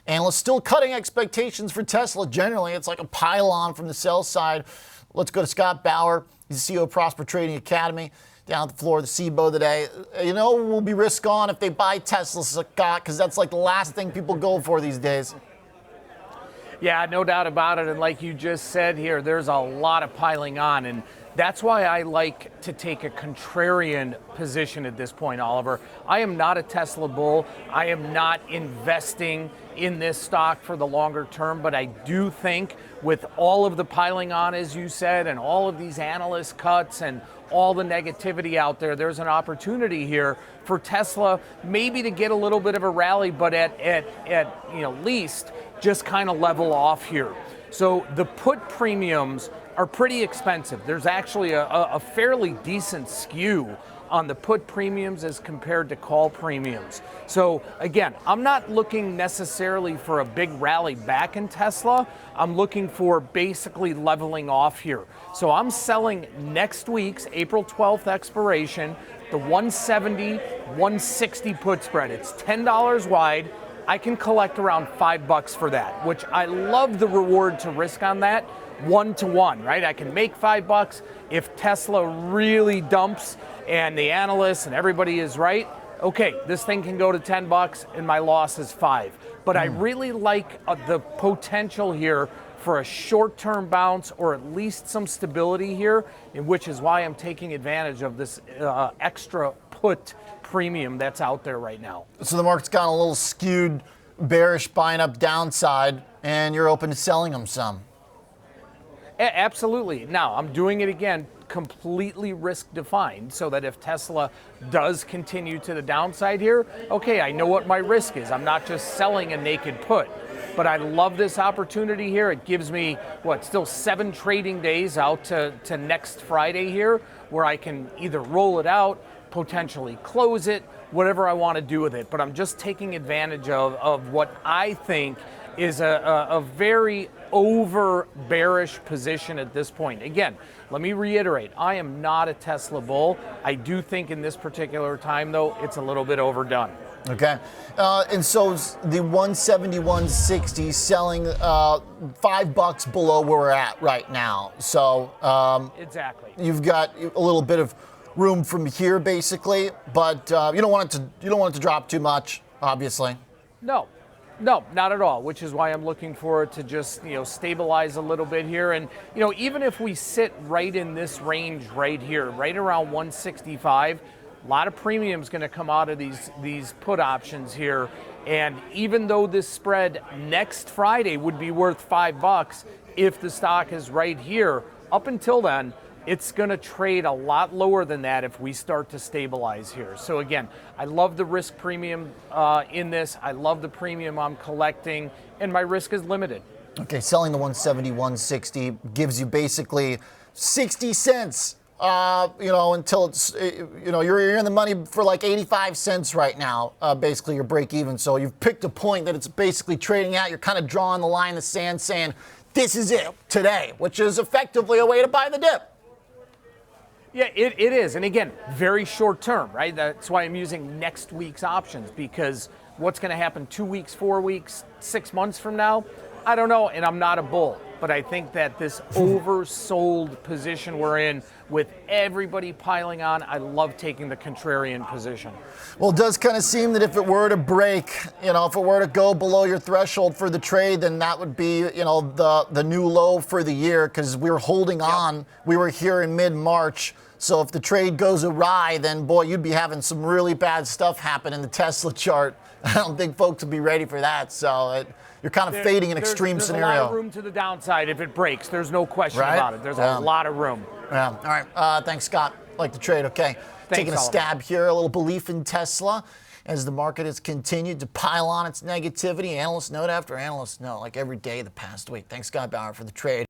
Analysts still cutting expectations for Tesla. Generally, it's like a pile-on from the sell side. Let's go to Scott Bauer. He's the CEO of Prosper Trading Academy. Down at the floor of the CBOE today. You know, we'll be risk on if they buy Tesla, Scott, because that's like the last thing people go for these days. Yeah, no doubt about it. And like you just said here, there's a lot of piling on. And that's why I like to take a contrarian position at this point, Oliver. I am not a Tesla bull. I am not investing in this stock for the longer term, but I do think with all of the piling on, as you said, and all of these analyst cuts and all the negativity out there, there's an opportunity here for Tesla maybe to get a little bit of a rally, but at least just kind of level off here. So the put premiums are pretty expensive. There's actually a fairly decent skew on the put premiums as compared to call premiums. So again, I'm not looking necessarily for a big rally back in Tesla. I'm looking for basically leveling off here. So I'm selling next week's April 12th expiration, the 170, 160 put spread. It's $10 wide. I can collect around $5 for that, which I love the reward to risk on that. 1-to-1, right? I can make $5 if Tesla really dumps and the analysts and everybody is right. Okay, this thing can go to $10 and my loss is $5. But I really like the potential here for a short-term bounce or at least some stability here, which is why I'm taking advantage of this extra put premium that's out there right now. So the market's gotten a little skewed, bearish, buying up downside, and you're open to selling them some. Absolutely. Now, I'm doing it again completely risk defined so that if Tesla does continue to the downside here, okay, I know what my risk is. I'm not just selling a naked put. But I love this opportunity here. It gives me, still 7 trading days out to next Friday here, where I can either roll it out, potentially close it, whatever I want to do with it. But I'm just taking advantage of what I think is a very over bearish position at this point. Again, let me reiterate, I am not a Tesla bull. I do think in this particular time, though, it's a little bit overdone. Okay. And so the 170, 160 selling $5 below where we're at right now. So exactly. You've got a little bit of room from here, basically, but you don't want it to drop too much, obviously. No, not at all, which is why I'm looking for it to just, stabilize a little bit here. And, even if we sit right in this range right here, right around 165, a lot of premium is going to come out of these put options here. And even though this spread next Friday would be worth $5, if the stock is right here, up until then, it's going to trade a lot lower than that if we start to stabilize here. So again, I love the risk premium in this. I love the premium I'm collecting, and my risk is limited. Okay, selling the 170, 160 gives you basically 60 cents, until it's, you're in the money for like 85 cents right now, basically your break even. So you've picked a point that it's basically trading at. You're kind of drawing the line in the sand saying, this is it today, which is effectively a way to buy the dip. Yeah, it is. And again, very short term, right? That's why I'm using next week's options, because what's going to happen 2 weeks, 4 weeks, 6 months from now? I don't know, and I'm not a bull. But I think that this oversold position we're in with everybody piling on, I love taking the contrarian position. Well, it does kind of seem that if it were to break, if it were to go below your threshold for the trade, then that would be, the new low for the year, because we were holding on. We were here in mid-March. So if the trade goes awry, then boy, you'd be having some really bad stuff happen in the Tesla chart. I don't think folks would be ready for that. So you're kind of fading an extreme scenario. There's a lot of room to the downside if it breaks. There's no question about it. There's a lot of room. Yeah. All right. Thanks, Scott. Like the trade. Okay. Taking a stab here. A little belief in Tesla as the market has continued to pile on its negativity. Analyst note after analyst note, like every day the past week. Thanks, Scott Bauer, for the trade.